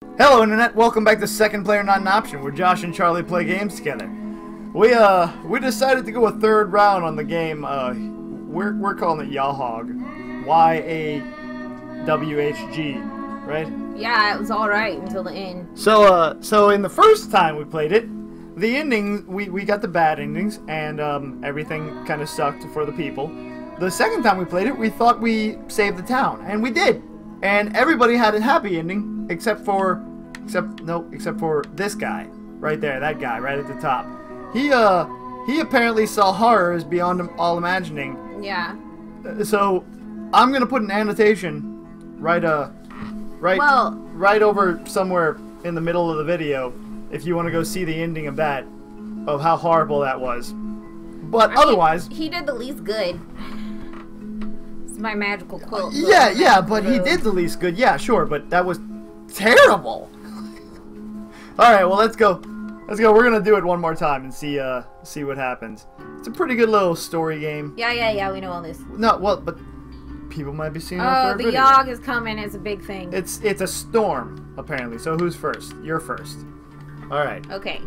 Hello Internet, welcome back to Second Player Not an Option, where Josh and Charlie play games together. We decided to go a third round on the game. We're calling it Yawhg. Y-A-W-H-G, right? Yeah, it was alright until the end. So in the first time we played it, the ending, we got the bad endings, and everything kind of sucked for the people. The second time we played it, we thought we saved the town, and we did. And everybody had a happy ending, except for this guy right there, that guy right at the top. He apparently saw horrors beyond all imagining. Yeah. So I'm gonna put an annotation right over somewhere in the middle of the video if you want to go see the ending of that, of how horrible that was. But otherwise, he did the least good. It's my magical quilt. Yeah, but he did the least good. Yeah, sure, but that was terrible. All right, well, let's go. We're gonna do it one more time and see what happens. It's a pretty good little story game. Yeah, we know all this. No, well, but people might be seeing it for a the video. Yawhg is coming. It's a big thing. It's a storm, apparently. So who's first? You're first. All right. Okay.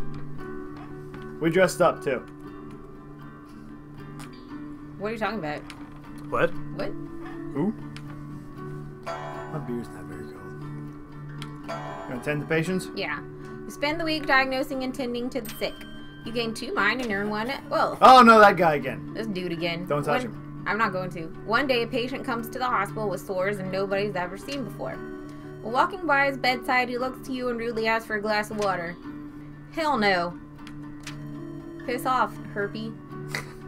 We dressed up, too. What are you talking about? What? What? Who? My beer's not very cold. You want to tend to patients? Yeah. You spend the week diagnosing and tending to the sick. You gain 2 mind and earn 1. Well. Oh no, that guy again. This dude again. Don't touch him. I'm not going to. One day, a patient comes to the hospital with sores and nobody's ever seen before. While walking by his bedside, he looks to you and rudely asks for a glass of water. Hell no. Piss off, herpy.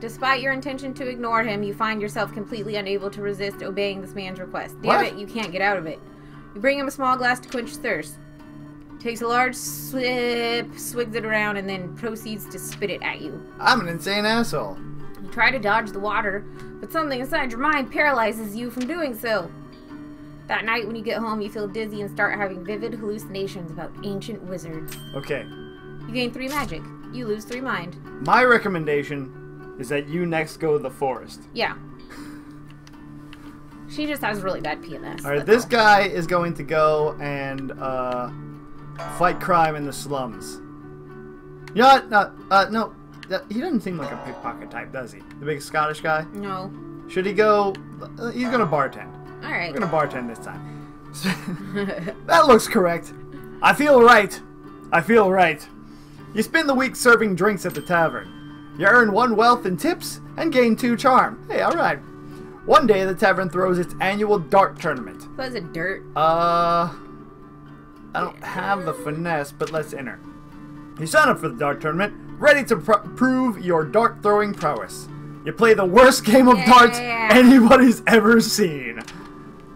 Despite your intention to ignore him, you find yourself completely unable to resist obeying this man's request. Damn it, you can't get out of it. You bring him a small glass to quench his thirst. Takes a large sip, swigs it around, and then proceeds to spit it at you. I'm an insane asshole. You try to dodge the water, but something inside your mind paralyzes you from doing so. That night when you get home, you feel dizzy and start having vivid hallucinations about ancient wizards. Okay. You gain 3 magic. You lose 3 mind. My recommendation is that you next go to the forest. Yeah. She just has really bad PMS. Alright, this guy is going to go and fight crime in the slums. You know what? No. He doesn't seem like a pickpocket type, does he? The big Scottish guy? No. Should he go? He's going to bartend. Alright. We're going to bartend this time. That looks correct. I feel right. You spend the week serving drinks at the tavern. You earn 1 wealth in tips and gain 2 charm. Hey, alright. One day the tavern throws its annual dart tournament. Was it dirt? I don't have the finesse, but let's enter. You sign up for the dart tournament, ready to prove your dart throwing prowess. You play the worst game of darts anybody's ever seen.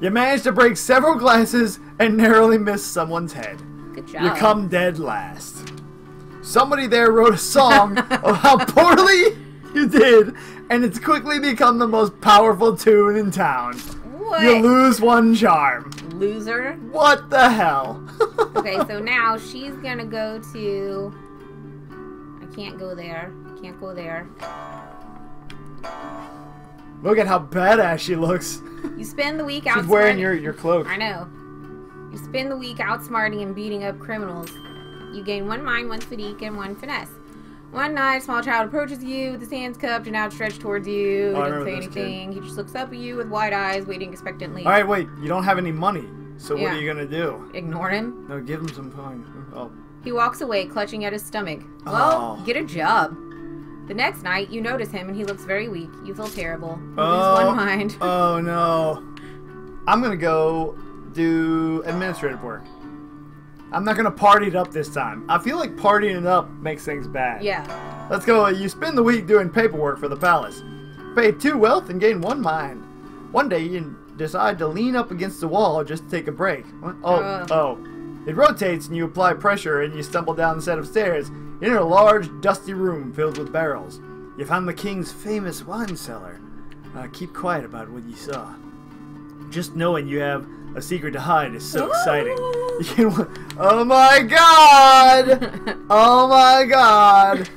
You manage to break several glasses and narrowly miss someone's head. Good job. You come dead last. Somebody there wrote a song of how poorly you did, and it's quickly become the most powerful tune in town. What? You lose 1 charm. Loser. What the hell? Okay, so now she's gonna go to... I can't go there. Can't go there. Look at how badass she looks. You spend the week outsmarting... She's wearing your cloak. I know. You spend the week outsmarting and beating up criminals. You gain 1 mind, 1 fatigue, and 1 finesse. One night, a small child approaches you with his hands cupped and outstretched towards you. He doesn't say anything. He just looks up at you with wide eyes, waiting expectantly. Alright, wait. You don't have any money. So what are you going to do? Ignore him? No, give him some coin. Oh. He walks away, clutching at his stomach. Well, get a job. The next night, you notice him, and he looks very weak. You feel terrible. You lose 1 mind. Oh, no. I'm going to go do administrative work. I'm not going to party it up this time. I feel like partying it up makes things bad. Yeah. Let's go. You spend the week doing paperwork for the palace. Pay 2 wealth and gain 1 mind. One day you decide to lean up against the wall just to take a break. Oh. It rotates and you apply pressure and you stumble down the set of stairs. You're in a large, dusty room filled with barrels. You found the king's famous wine cellar. Keep quiet about what you saw. Just knowing you have a secret to hide is so exciting. Oh my god! Oh my god!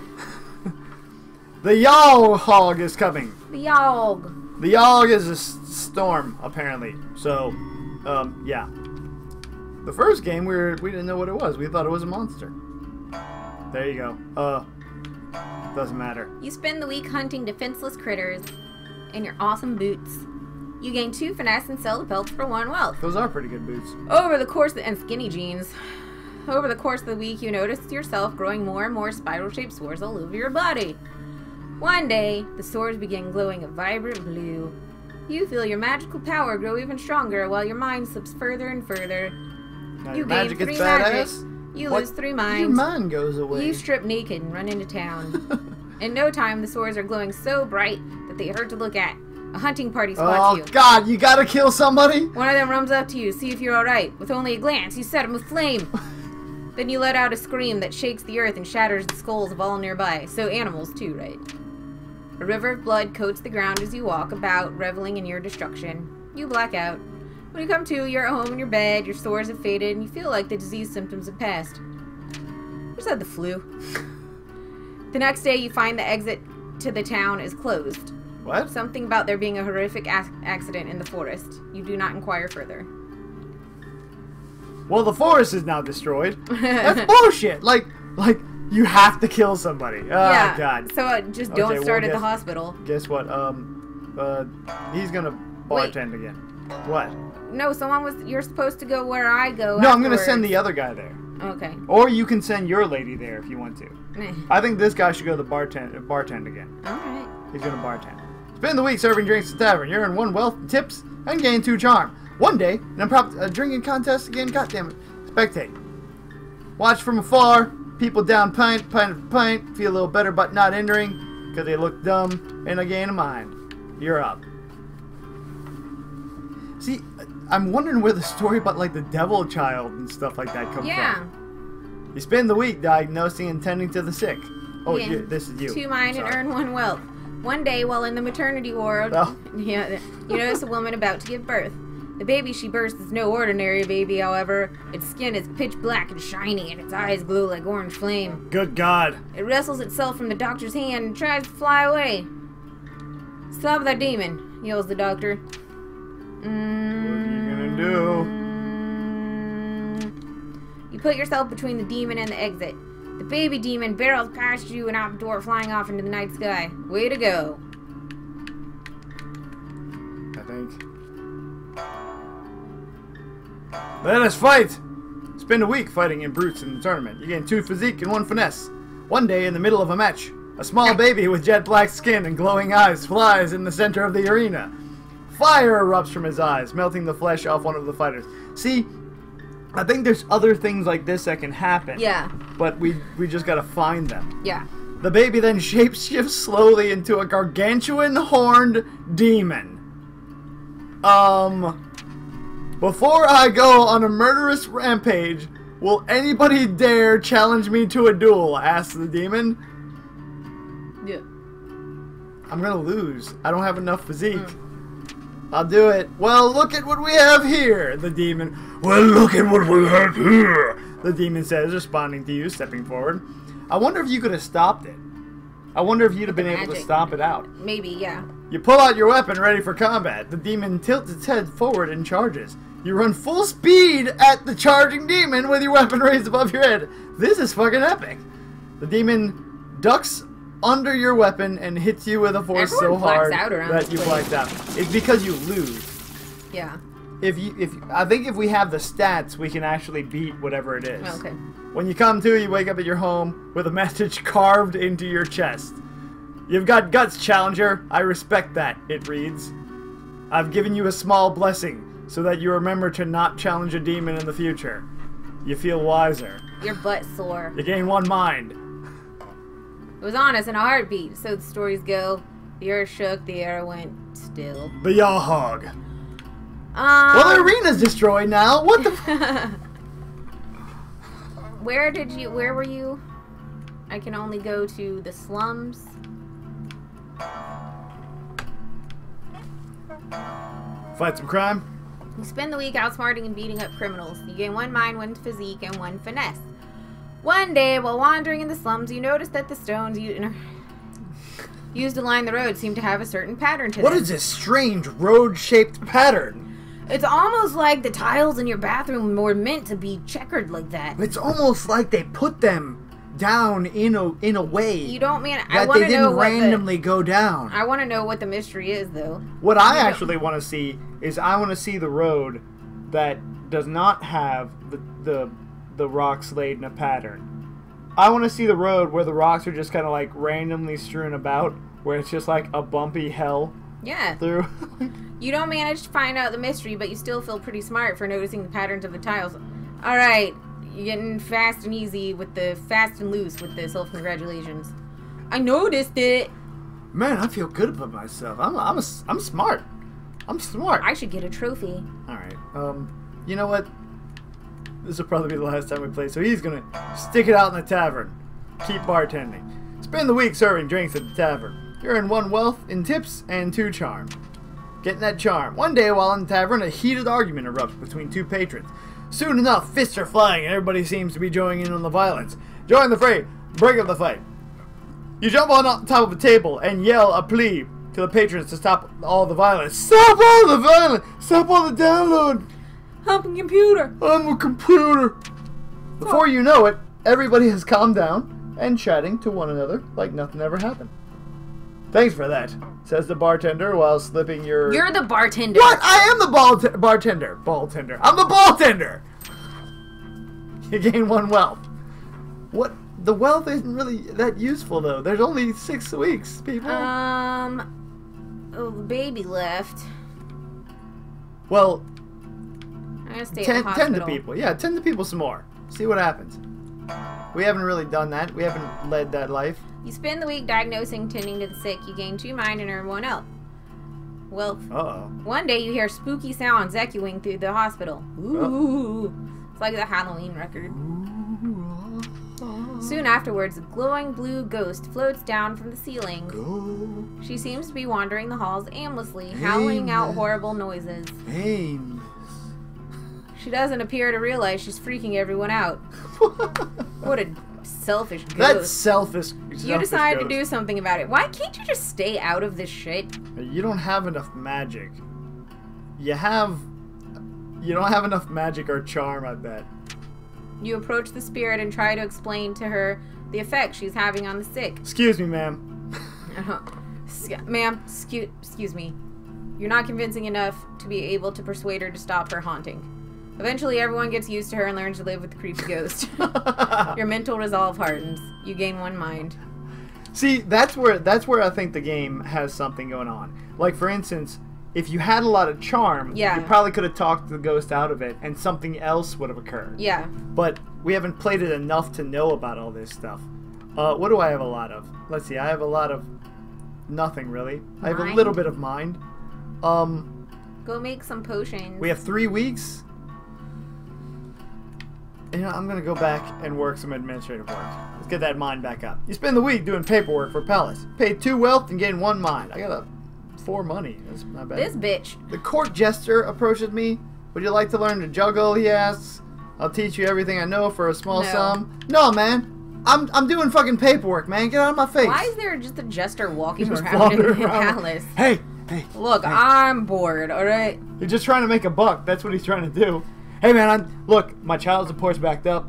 The Yawhg is coming. The Yawhg. The Yawhg is a storm, apparently. So, yeah. The first game, we didn't know what it was. We thought it was a monster. There you go. Doesn't matter. You spend the week hunting defenseless critters in your awesome boots. You gain 2 finesse and sell the pelts for 1 wealth. Those are pretty good boots. And skinny jeans. Over the course of the week, you notice yourself growing more and more spiral-shaped sores all over your body. One day, the sores begin glowing a vibrant blue. You feel your magical power grow even stronger while your mind slips further and further. Now You your gain magic 3 gets magic. badass. You What? lose 3 Your minds. mind goes away. You strip naked and run into town. In no time, the swords are glowing so bright that they hurt to look at. A hunting party spots you. Oh God, you gotta kill somebody? One of them runs up to you, see if you're alright. With only a glance, you set him aflame. Then you let out a scream that shakes the earth and shatters the skulls of all nearby. So animals too, right? A river of blood coats the ground as you walk about, reveling in your destruction. You black out. When you come to, you're at home in your bed, your sores have faded, and you feel like the disease symptoms have passed. You just had the flu. The next day, you find the exit to the town is closed. What? Something about there being a horrific accident in the forest. You do not inquire further. Well, the forest is now destroyed. That's bullshit. Like you have to kill somebody. Oh Yeah. God. So just don't Okay, start well, at the hospital. Guess what? He's gonna bartend again. What? No, you're supposed to go where I go. No, I'm gonna afterwards. send the other guy there. Okay. Or you can send your lady there if you want to. Meh. I think this guy should go to the bartend again. Alright. He's gonna bartend. Spend the week serving drinks at the tavern. You earn 1 wealth and tips and gain 2 charm. One day, an impromptu drinking contest again. Goddammit. Spectate. Watch from afar. People down pint. Feel a little better but not entering because they look dumb and I gain a mind. You're up. See, I'm wondering where the story about like the devil child and stuff like that comes from. You spend the week diagnosing and tending to the sick. Oh, Yeah. this is you. 2 mind and Sorry. earn 1 wealth. One day, while in the maternity ward, Oh. you notice a woman about to give birth. The baby she births is no ordinary baby, however. Its skin is pitch black and shiny, and its eyes glow like orange flame. Good God. It wrestles itself from the doctor's hand and tries to fly away. Stop that demon, yells the doctor. What are you gonna do? You put yourself between the demon and the exit. The baby demon barrels past you and out the door, flying off into the night sky. Way to go. I think. Let us fight! Spend a week fighting in brutes in the tournament. You gain 2 physique and 1 finesse. One day, in the middle of a match, a small baby with jet black skin and glowing eyes flies in the center of the arena. Fire erupts from his eyes, melting the flesh off one of the fighters. See, I think there's other things like this that can happen. Yeah. But we just gotta find them. Yeah. The baby then shapeshifts slowly into a gargantuan horned demon. Before I go on a murderous rampage, will anybody dare challenge me to a duel? Asks the demon. Yeah. I'm gonna lose. I don't have enough physique. I'll do it. Well, look at what we have here, the demon. Well, look at what we have here, the demon says, responding to you, stepping forward. I wonder if you could have stopped it. I wonder if you'd have been able to magic. stop it out. Maybe, yeah. You pull out your weapon ready for combat. The demon tilts its head forward and charges. You run full speed at the charging demon with your weapon raised above your head. This is fucking epic. The demon ducks under your weapon and hits you with a force so Everyone blacks hard out around that this you place. blacked out. It's because you lose. Yeah. I think if we have the stats, we can actually beat whatever it is. Okay. When you come to, you wake up at your home with a message carved into your chest. You've got guts, challenger. I respect that, it reads. I've given you a small blessing so that you remember to not challenge a demon in the future. You feel wiser. Your butt sore. You gain 1 mind. It was on us in a heartbeat, so the stories go. The earth shook, the air went still. The Yawhg. Well, the arena's destroyed now. What the Where were you? I can only go to the slums. Fight some crime? You spend the week outsmarting and beating up criminals. You gain 1 mind, 1 physique, and 1 finesse. One day, while wandering in the slums, you notice that the stones used to line the road seem to have a certain pattern to them. What is this strange road-shaped pattern? It's almost like the tiles in your bathroom were meant to be checkered like that. It's almost like they put them down in a way. You don't mean that they didn't randomly go down. I want to know what the mystery is, though. What I actually want to see is I want to see the road that does not have the rocks laid in a pattern. I want to see the road where the rocks are just kind of like randomly strewn about, where it's just like a bumpy hell. Yeah. Through. You don't manage to find out the mystery, but you still feel pretty smart for noticing the patterns of the tiles. All right. You're getting fast and easy with the fast and loose with the self-congratulations. I noticed it. Man, I feel good about myself. I'm smart. I'm smart. I should get a trophy. All right. You know what? This will probably be the last time we play, so he's gonna stick it out in the tavern. Keep bartending. Spend the week serving drinks at the tavern. You're in 1 wealth in tips and 2 charm. Getting that charm. One day while in the tavern, a heated argument erupts between 2 patrons. Soon enough, fists are flying and everybody seems to be joining in on the violence. Join the fray. Break up the fight. You jump on top of a table and yell a plea to the patrons to stop all the violence. Stop all the violence! Stop all the download! I'm a computer. I'm a computer. Before you know it, everybody has calmed down and chatting to one another like nothing ever happened. Thanks for that, says the bartender while slipping your... You're the bartender. What? I am the bartender. Ball-tender. I'm the ball-tender. You gain 1 wealth. What? The wealth isn't really that useful, though. There's only 6 weeks, people. Oh, the baby left. Well, I'm gonna stay at the hospital. 10 to people. Yeah, 10 to people some more. See what happens. We haven't really done that. We haven't led that life. You spend the week diagnosing, tending to the sick. You gain 2 mind and earn 1 elf. Wealth. Uh-oh. One day you hear spooky sounds echoing through the hospital. Ooh. It's like the Halloween record. Soon afterwards, a glowing blue ghost floats down from the ceiling. She seems to be wandering the halls aimlessly, howling out horrible noises. Aimless. She doesn't appear to realize she's freaking everyone out. What a selfish ghost. That's selfish. You decide to do something about it. Why can't you just stay out of this shit? You don't have enough magic. You don't have enough magic or charm, I bet. You approach the spirit and try to explain to her the effect she's having on the sick. Excuse me, ma'am. Ma'am, excuse me. You're not convincing enough to be able to persuade her to stop her haunting. Eventually, everyone gets used to her and learns to live with the creepy ghost. Your mental resolve hardens. You gain 1 mind. See, that's where I think the game has something going on. Like, for instance, if you had a lot of charm, you probably could have talked the ghost out of it, and something else would have occurred. Yeah. But we haven't played it enough to know about all this stuff. What do I have a lot of? Let's see. I have a lot of nothing, really. I have a little bit of mind. Go make some potions. We have 3 weeks. You know, I'm going to go back and work some administrative work. Let's get that mind back up. You spend the week doing paperwork for Palace. Pay 2 wealth and gain 1 mind. I got 4 money. That's not bad. This bitch. The court jester approaches me. Would you like to learn to juggle, he asks. I'll teach you everything I know for a small sum. No, man. I'm doing fucking paperwork, man. Get out of my face. Why is there just a jester walking around in the palace? Hey. Look, I'm bored, alright? You're just trying to make a buck. That's what he's trying to do. Hey, man, look, my child support's backed up.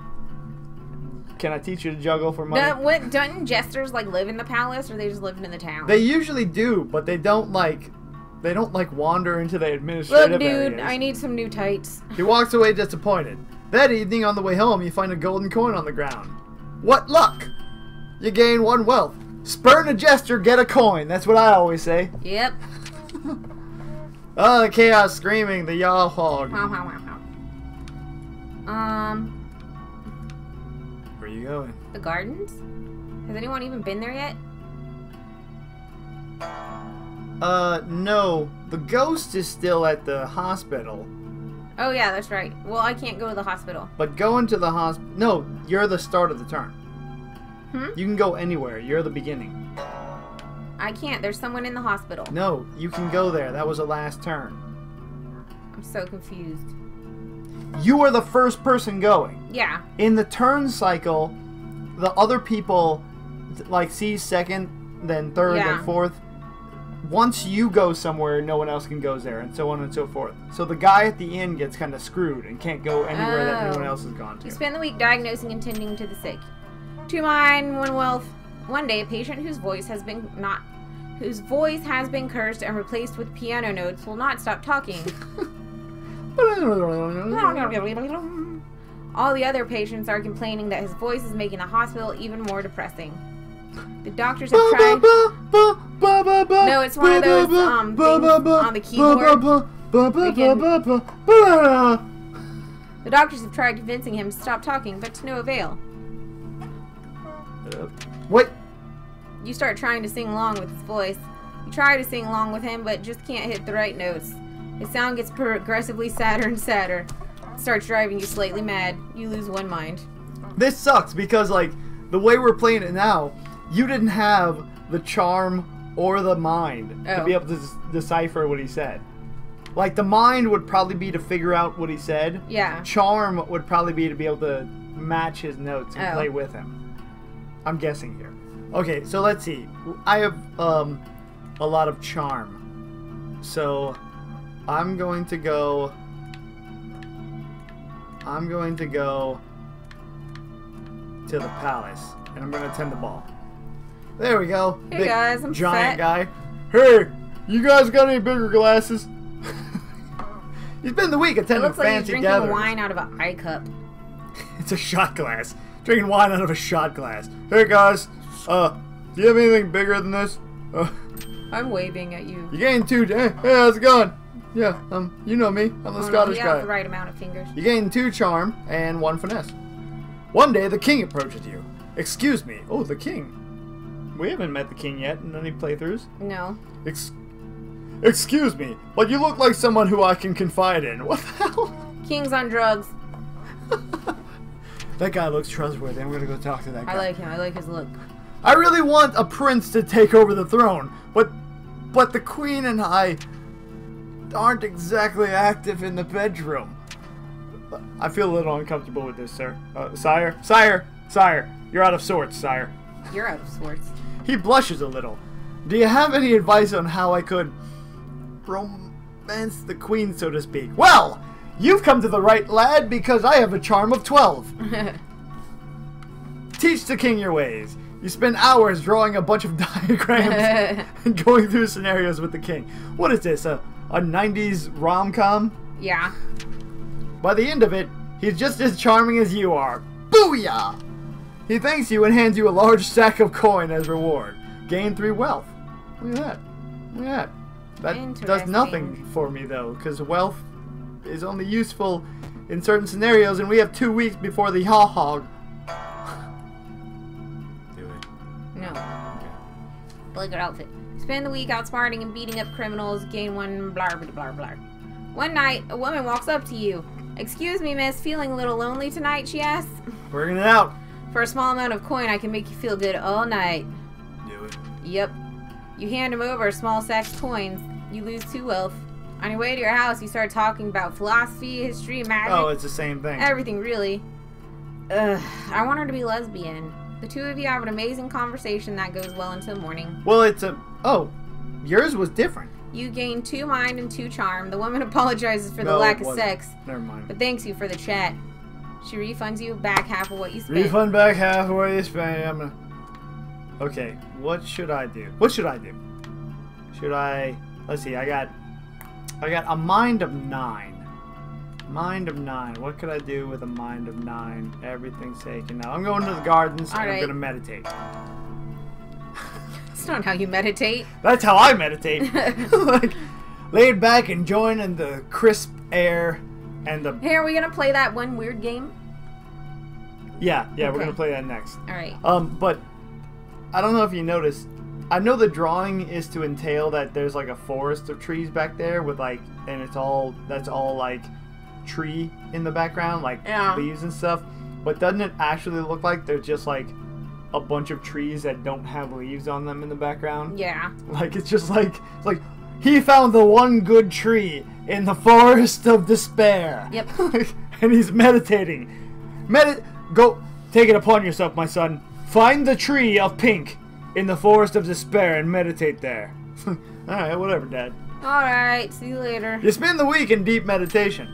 Can I teach you to juggle for money? Don't jesters, like, live in the palace, or they just live in the town? They usually do, but they don't wander into the administrative Look, dude, areas. I need some new tights. He walks away disappointed. That evening, on the way home, you find a golden coin on the ground. What luck! You gain 1 wealth. Spurn a jester, get a coin. That's what I always say. Yep. Oh, the chaos screaming, the Yawhg. Where are you going? The gardens? Has anyone even been there yet? No. The ghost is still at the hospital. Oh, yeah, that's right. Well, I can't go to the hospital. But going to the hospital... No, you're the start of the turn. You can go anywhere. You're the beginning. I can't. There's someone in the hospital. No, you can go there. That was the last turn. I'm so confused. You are the first person going. Yeah. In the turn cycle, the other people, like, see second, then third, then fourth. once you go somewhere, no one else can go there, and so on and so forth. So the guy at the inn gets kind of screwed and can't go anywhere that anyone else has gone to. You spend the week diagnosing and tending to the sick. 2 mind, 1 wealth. One day, a patient whose voice has been cursed and replaced with piano notes will not stop talking. All the other patients are complaining that his voice is making the hospital even more depressing. The doctors have tried... No, it's one of those things on the keyboard. The doctors have tried convincing him to stop talking, but to no avail. What? You start trying to sing along with his voice. You try to sing along with him, but just can't hit the right notes. His sound gets progressively sadder and sadder. It starts driving you slightly mad. You lose 1 mind. This sucks because, like, the way we're playing it now, you didn't have the charm or the mind to be able to decipher what he said. Like, the mind would probably be to figure out what he said. Yeah. Charm would probably be to be able to match his notes and play with him. I'm guessing here. Okay, so let's see. I have a lot of charm. So I'm going to go to the palace, and I'm going to tend the ball. There we go. Hey Big, guys, I'm giant fat. guy. Hey, you guys got any bigger glasses? He's been the week attending It looks like he's fancy drinking gatherings. wine out of an eye cup. It's a shot glass. Drinking wine out of a shot glass. Hey guys, do you have anything bigger than this? I'm waving at you. You gained 2. Hey, how's it going? Yeah, you know me. I'm the Scottish he guy. has the right amount of fingers. You gained 2 charm and 1 finesse. One day, the king approaches you. Excuse me. Oh, the king. We haven't met the king yet in any playthroughs. No. Excuse me, but you look like someone who I can confide in. What the hell? King's on drugs. That guy looks trustworthy. I'm gonna go talk to that guy. I like him. I like his look. I really want a prince to take over the throne, but the queen and I aren't exactly active in the bedroom. I feel a little uncomfortable with this, sir. Sire, you're out of sorts, sire. You're out of sorts. He blushes a little. Do you have any advice on how I could romance the queen, so to speak? Well, you've come to the right lad because I have a charm of 12. Teach the king your ways. You spend hours drawing a bunch of diagrams and going through scenarios with the king. What is this, a 90s rom-com? Yeah. By the end of it, he's just as charming as you are. Booyah! He thanks you and hands you a large sack of coin as reward. Gain 3 wealth. Look at that. Look at that. That does nothing for me, though, because wealth is only useful in certain scenarios, and we have 2 weeks before the Yawhg. Do it. No. Really good outfit. Spend the week outsmarting and beating up criminals. Gain 1 blah blah blah blah. One night, a woman walks up to you. Excuse me, miss, feeling a little lonely tonight, she asks. Working it out. For a small amount of coin, I can make you feel good all night. Do it. Yep. You hand him over a small sack of coins. You lose 2 wealth. On your way to your house, you start talking about philosophy, history, magic. Oh, it's the same thing. Everything, really. Ugh, I want her to be lesbian. The 2 of you have an amazing conversation that goes well until morning. Well, it's a... Oh, yours was different. You gain 2 mind and 2 charm. The woman apologizes for the No, lack it of wasn't. sex, Never mind. but thanks you for the chat. She refunds you back half of what you spent. Refund back half of what you spent. I'm gonna... Okay, what should I do? What should I do? Should I... Let's see, I got a mind of 9. Mind of 9. What could I do with a mind of 9? Everything's taken now. I'm going to the gardens and I'm Alright. gonna meditate. That's not how you meditate. That's how I meditate. Like, laid back, enjoying the crisp air and the... Hey, are we gonna play that one weird game? Yeah, we're Okay. gonna play that next. Alright. But I don't know if you noticed. I know the drawing is to entail that there's like a forest of trees back there with like, and that's all like tree in the background, like leaves and stuff. But doesn't it actually look like there's just like a bunch of trees that don't have leaves on them in the background? Yeah. Like it's just like he found the one good tree in the forest of despair. Yep. And he's meditating. Go take it upon yourself, my son. Find the tree of pink in the forest of despair and meditate there. Alright, whatever, Dad. Alright, see you later. You spend the week in deep meditation.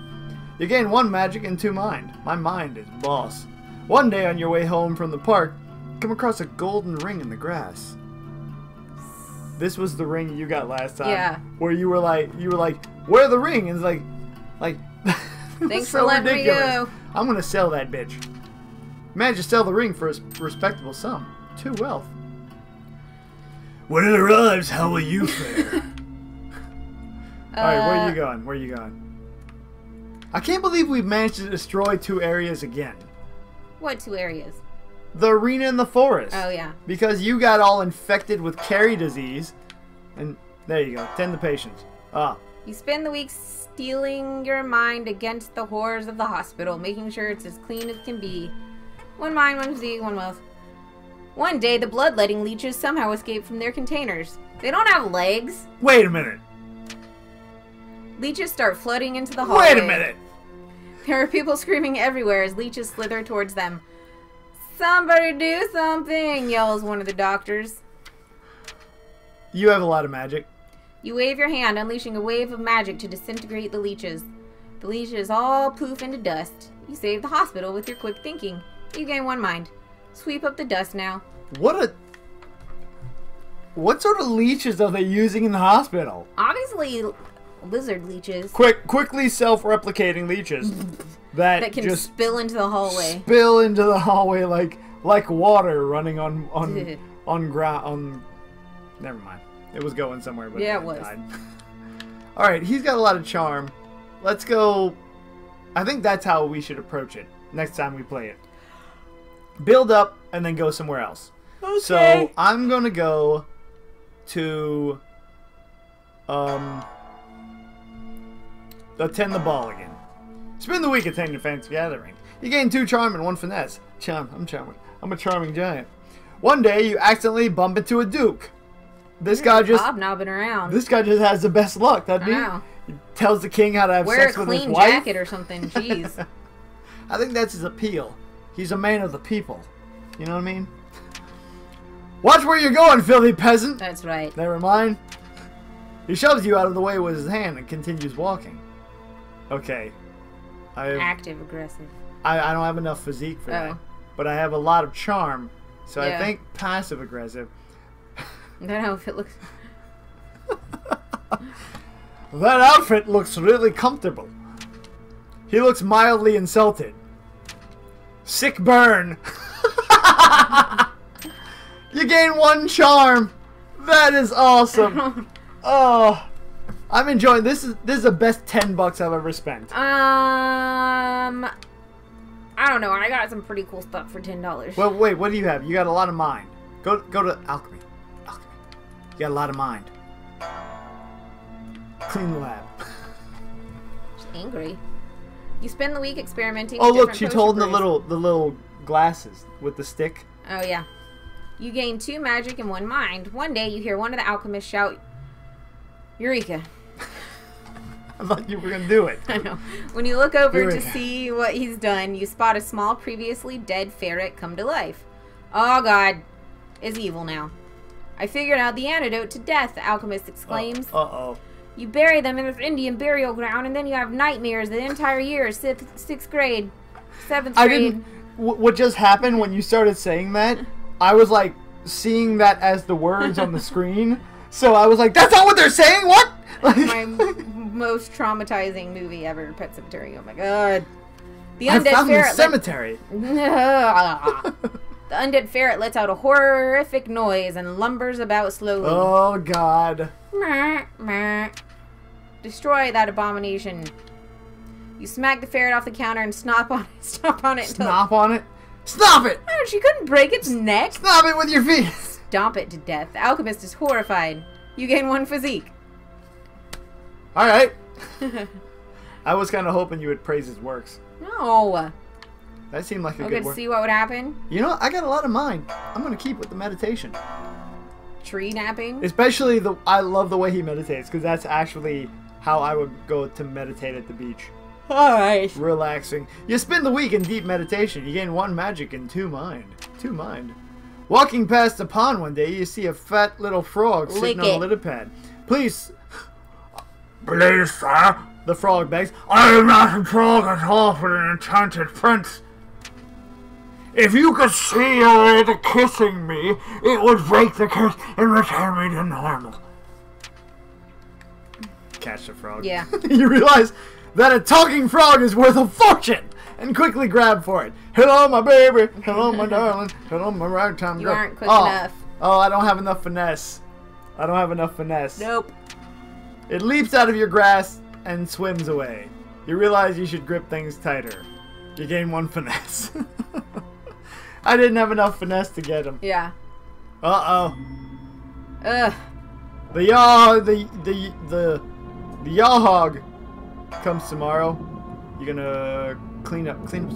You gain 1 magic and 2 mind. My mind is boss. One day on your way home from the park, you come across a golden ring in the grass. This was the ring you got last time. Yeah. Where you were like, wear the ring, and it's like, Thanks so for letting ridiculous. me go. I'm gonna sell that bitch. Managed to sell the ring for a respectable sum. 2 wealth. When it arrives, how will you fare? Alright, where are you going? Where are you going? I can't believe we've managed to destroy 2 areas again. What 2 areas? The arena and the forest. Oh, yeah. Because you got all infected with carry disease. And there you go. Tend the patients. Ah. You spend the week steeling your mind against the horrors of the hospital, making sure it's as clean as can be. 1 mind, 1 physique, 1 wealth. One day, the bloodletting leeches somehow escape from their containers. They don't have legs. Wait a minute. Leeches start flooding into the hallway. Wait a minute. There are people screaming everywhere as leeches slither towards them. Somebody do something, yells one of the doctors. You have a lot of magic. You wave your hand, unleashing a wave of magic to disintegrate the leeches. The leeches all poof into dust. You save the hospital with your quick thinking. You gain 1 mind. Sweep up the dust now. What sort of leeches are they using in the hospital? Obviously, lizard leeches. Quickly self-replicating leeches that can just spill into the hallway. Spill into the hallway like water running on ground. Never mind. It was going somewhere, but yeah, it was. Died. All right, he's got a lot of charm. Let's go. I think that's how we should approach it next time we play it. Build up and then go somewhere else. Okay. So I'm gonna go to attend the ball again. Spend the week attending a fancy gathering. You gain 2 charm and 1 finesse. I'm charming. I'm a charming giant. One day you accidentally bump into a duke. This guy just hobnobbing around. This guy just has the best luck, doesn't he? Wow. He tells the king how to have sex with his wife. Wear a clean jacket or something. Jeez. I think that's his appeal. He's a man of the people. You know what I mean? Watch where you're going, filthy peasant! That's right. Never mind. He shoves you out of the way with his hand and continues walking. Okay. Active aggressive. I don't have enough physique for that. But I have a lot of charm. So I think passive aggressive. That outfit looks... That outfit looks really comfortable. He looks mildly insulted. Sick burn. You gain 1 charm. That is awesome. Oh, I'm enjoying this. Is the best $10 I've ever spent. I don't know. I got some pretty cool stuff for $10. Well, wait. What do you have? You got a lot of mind. Go to alchemy. Alchemy. You got a lot of mind. Clean the lab. She's angry. You spend the week experimenting. Oh, with look, different she's holding the potion little glasses with the stick. brews. Oh yeah. You gain 2 magic and 1 mind. One day you hear one of the alchemists shout, "Eureka!" I thought you were gonna do it. I know. When you look over Eureka. to see what he's done, you spot a small, previously dead ferret come to life. Oh God, it's evil now. I figured out the antidote to death, the alchemist exclaims. Uh-oh. You bury them in this Indian burial ground, and then you have nightmares the entire year, 6th grade, 7th grade. I didn't... What just happened when you started saying that, I was like seeing that as the words on the screen. So I was like, that's not what they're saying? What? My most traumatizing movie ever, Pet Cemetery. Oh my God. The I undead found ferret. the cemetery. The undead ferret lets out a horrific noise and lumbers about slowly. Oh God. Destroy that abomination. You smack the ferret off the counter and stomp on it. Stomp on it. Snop on it. Stop it! Oh, she couldn't break its neck. Stop it with your feet. Stomp it to death. The alchemist is horrified. You gain 1 physique. All right. I was kind of hoping you would praise his works. No. That seemed like a Okay, good to work. see what would happen. You know, I got a lot of mind. I'm gonna keep with the meditation. Tree napping. Especially I love the way he meditates, because that's actually how I would go to meditate at the beach. Alright. Relaxing. You spend the week in deep meditation. You gain 1 magic and 2 mind. 2 mind. Walking past the pond one day, you see a fat little frog sitting on a lily pad. Please, sir, the frog begs. I am not a frog at all for an enchanted prince. If you could see your way to kissing me, it would break the curse and return me to normal. Catch the frog. Yeah. You realize that a talking frog is worth a fortune, and quickly grab for it. Hello, my baby. Hello, my darling. Hello, my ragtime girl. You aren't quick enough. Oh, I don't have enough finesse. I don't have enough finesse. Nope. It leaps out of your grasp and swims away. You realize you should grip things tighter. You gain 1 finesse. I didn't have enough finesse to get him. Yeah. Uh-oh. Ugh. The Yawhg comes tomorrow. You're gonna clean up some.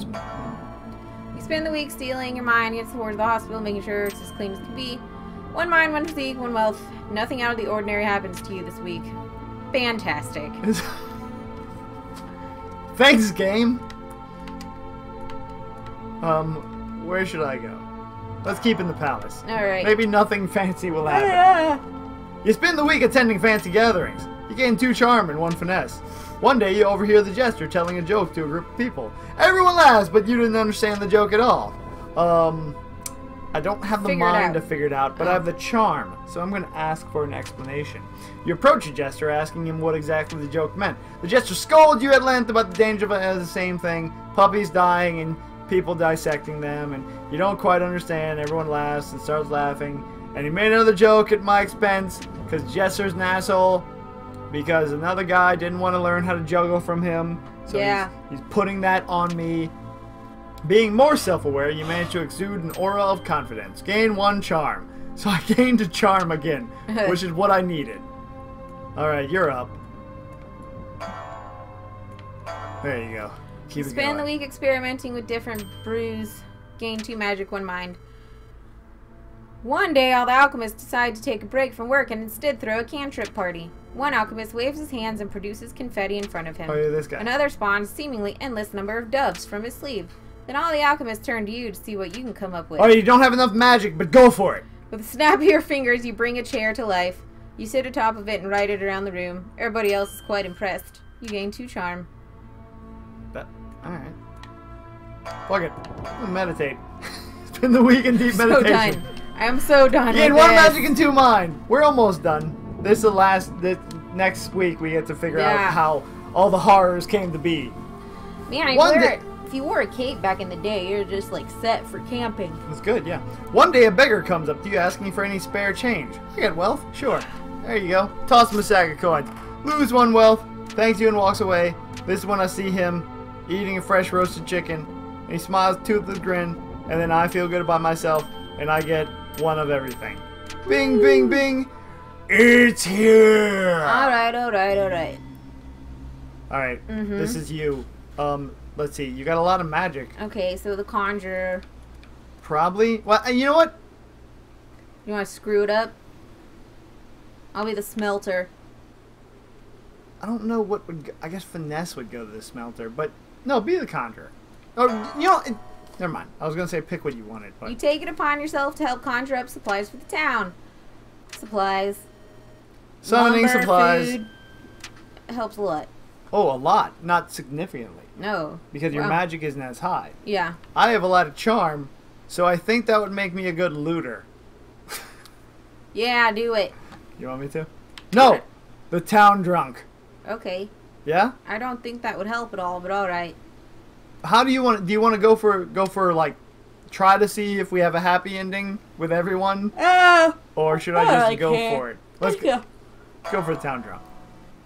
You spend the week stealing. Your mind gets towards the hospital, making sure it's as clean as can be. 1 mind, 1 physique, 1 wealth. Nothing out of the ordinary happens to you this week. Fantastic. Thanks, game. Where should I go? Let's keep in the palace. Alright. Maybe nothing fancy will happen. You spend the week attending fancy gatherings. You gain 2 charm and 1 finesse. One day you overhear the jester telling a joke to a group of people. Everyone laughs, but you didn't understand the joke at all. I don't have the mind to figure it out, but I have the charm, so I'm going to ask for an explanation. You approach a jester, asking him what exactly the joke meant. The jester scolds you at length about the danger of it as the same thing. Puppies dying and people dissecting them, and you don't quite understand. Everyone laughs and starts laughing. And he made another joke at my expense, because Jester's an asshole, because another guy didn't want to learn how to juggle from him. So he's putting that on me. Being more self-aware, you manage to exude an aura of confidence. Gain 1 charm. So I gained a charm again, which is what I needed. Alright, you're up. There you go. Keep it going. Spend the week experimenting with different brews. Gain 2 magic, 1 mind. One day, all the alchemists decide to take a break from work and instead throw a cantrip party. One alchemist waves his hands and produces confetti in front of him. Oh, yeah, this guy. Another spawns a seemingly endless number of doves from his sleeve. Then all the alchemists turn to you to see what you can come up with. Oh, you don't have enough magic, but go for it. With a snap of your fingers, you bring a chair to life. You sit atop of it and ride it around the room. Everybody else is quite impressed. You gain 2 charm. Alright. Fuck it. I'm gonna meditate. Spend the week in deep meditation. So done. I'm so done. You gain 1 magic and 2 mind. We're almost done. This is the last. Next week we get to figure out how all the horrors came to be. Man, if you wore a cape back in the day, you're just like set for camping. That's good, yeah. One day a beggar comes up to you asking for any spare change. I got wealth? Sure. There you go. Toss him a sack of coins. Lose 1 wealth, thanks you and walks away. This is when I see him eating a fresh roasted chicken. And he smiles a toothless grin. And then I feel good about myself. And I get 1 of everything. Bing, bing, bing. It's here. Alright. Alright. This is you. Let's see. You got a lot of magic. Okay, so the conjurer. Probably. Well, you know what? You want to screw it up? I'll be the smelter. I don't know what would go, I guess finesse would go to the smelter, but no, be the conjurer. Oh, you know, never mind. I was gonna say pick what you wanted, but you take it upon yourself to help conjure up supplies for the town. Supplies. Summoning lumber, supplies. Food. It helps a lot. Oh, a lot, not significantly. No. Because your magic isn't as high. Yeah. I have a lot of charm, so I think that would make me a good looter. Yeah, do it. You want me to? No, the town drunk. Okay. Yeah? I don't think that would help at all, but all right. How do you want? Do you want to go for like, try to see if we have a happy ending with everyone, or should I just go for it? Let's go for the town drunk.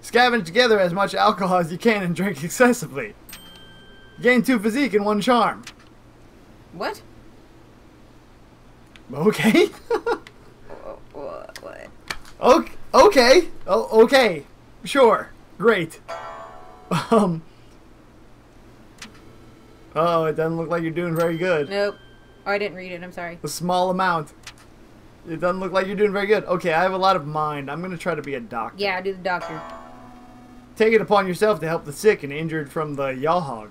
Scavenge together as much alcohol as you can and drink excessively. Gain 2 physique and 1 charm. What? Okay. What? Okay. Oh, okay. Sure. Great. Oh, it doesn't look like you're doing very good. Nope. Oh, I didn't read it. I'm sorry. A small amount. It doesn't look like you're doing very good. Okay, I have a lot of mind. I'm going to try to be a doctor. Yeah, do the doctor. Take it upon yourself to help the sick and injured from the Yawhg.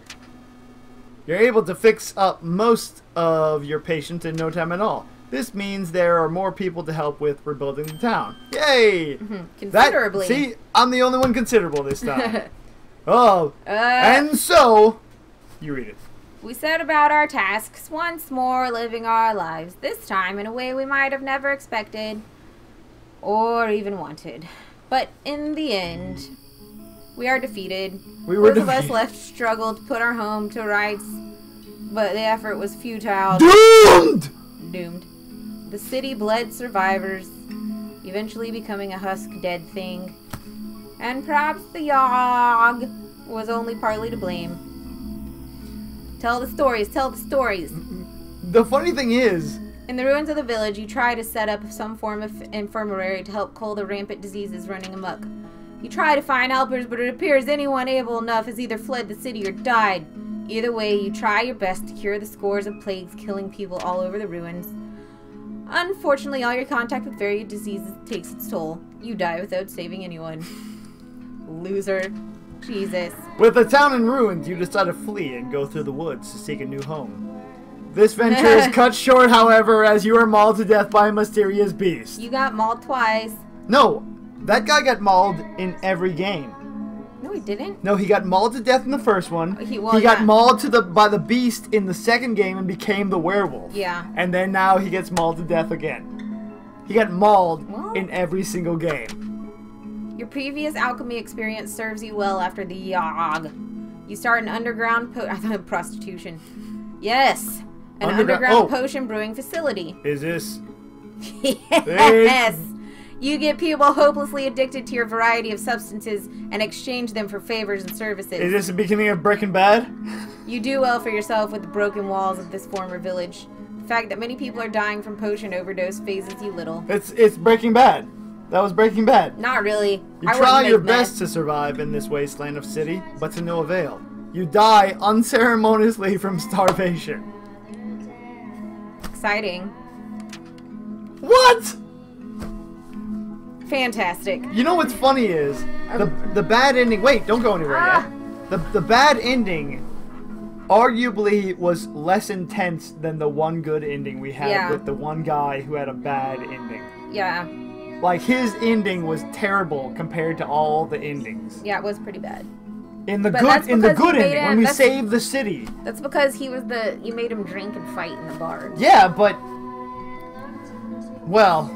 You're able to fix up most of your patients in no time at all. This means there are more people to help with rebuilding the town. Yay! Considerably. See, I'm the only one considerable this time. And so, you read it. We set about our tasks once more, living our lives, this time in a way we might have never expected or even wanted. But in the end, we are defeated. Those of us left struggled to put our home to rights, but the effort was futile. Doomed! The city bled survivors, eventually becoming a husk dead thing. And perhaps the Yawhg was only partly to blame. Tell the stories, tell the stories. The funny thing is, in the ruins of the village, you try to set up some form of infirmary to help cull the rampant diseases running amok. You try to find helpers, but it appears anyone able enough has either fled the city or died. Either way, you try your best to cure the scores of plagues killing people all over the ruins. Unfortunately, all your contact with various diseases takes its toll. You die without saving anyone. Loser. Jesus. With the town in ruins, you decide to flee and go through the woods to seek a new home. This venture is cut short, however, as you are mauled to death by a mysterious beast. You got mauled twice. No, that guy got mauled in every game. No, he didn't. No, he got mauled to death in the first one. He got mauled by the beast in the second game and became the werewolf. Yeah. And then now he gets mauled to death again. He got mauled in every single game. Your previous alchemy experience serves you well after the Yawhg. You start an underground prostitution. Yes. An underground potion brewing facility. Is this? Yes. You get people hopelessly addicted to your variety of substances and exchange them for favors and services. Is this the beginning of Breaking Bad? You do well for yourself with the broken walls of this former village. The fact that many people are dying from potion overdose phases you little. It's Breaking Bad. That was Breaking Bad. Not really. You try your best to survive in this wasteland of city, but to no avail. You die unceremoniously from starvation. Exciting. What? Fantastic. You know what's funny is the bad ending. Wait, don't go anywhere yet. The bad ending arguably was less intense than the one good ending we had with the one guy who had a bad ending. Yeah. Like, his ending was terrible compared to all the endings. Yeah, it was pretty bad. In the good ending, when we saved the city. That's because he was you made him drink and fight in the bar. Yeah, but, well,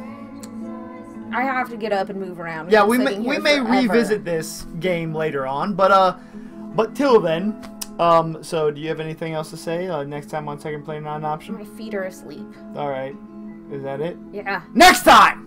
I have to get up and move around. Yeah, we may revisit this game later on, but till then, so do you have anything else to say? Next time on Second Play Not an Option? My feet are asleep. All right, is that it? Yeah. Next time.